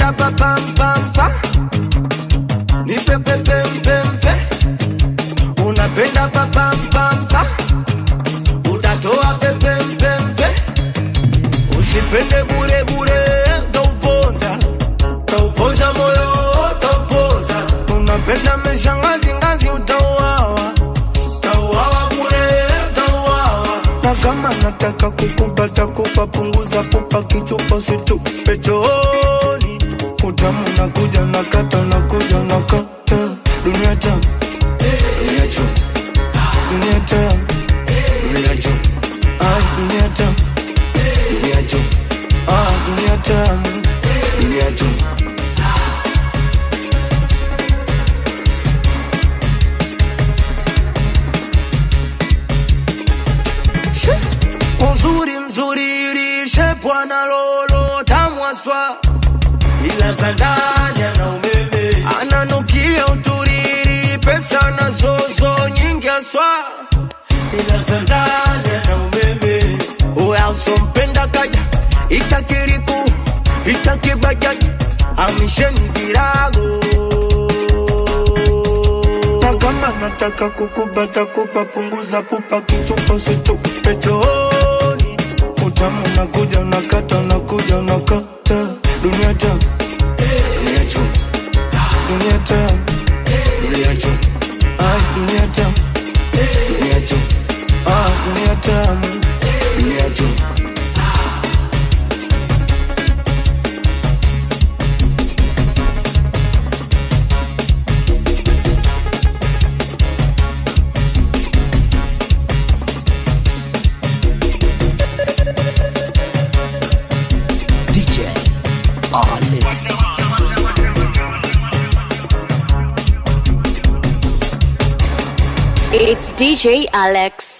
unapenda pa pam pam pa, nipe pe pem pem pe, unapenda pa pam pam pa, utatoa pe pem pem pe, usipende bure bure, tauponza moyo, tauponza, unapenda meshangazi ngazi utauawa, tauawa bure, tauawa, na kama nataka kukupata kupa punguza kupa kichupa situpe chooni, utamu nakuja nakata nakuja nakata, dunia tamu, dunia chum, dunia tamu, dunia chum, dunia tamu, dunia chum, dunia tamu, dunia chum. Uzuri mzuri rishe pwana lolo tamwaswa, ila za ndani ana umeme, ananukia uturiri, pesa na zozo nyingi aswa, ila za ndani ana umeme. Uya usompenda kaja, itakiriku, itakibajaji, amisheni virago, na kama nataka kukubata kupa punguza pupa kichupa situpe chooni, utamu nakuja nakata nakuja nakata, dunia tamu, dunia chum, dunia tamu, dunia chum, dunia tamu, dunia chum, dunia tamu, dunia chum. It's DJ Alex.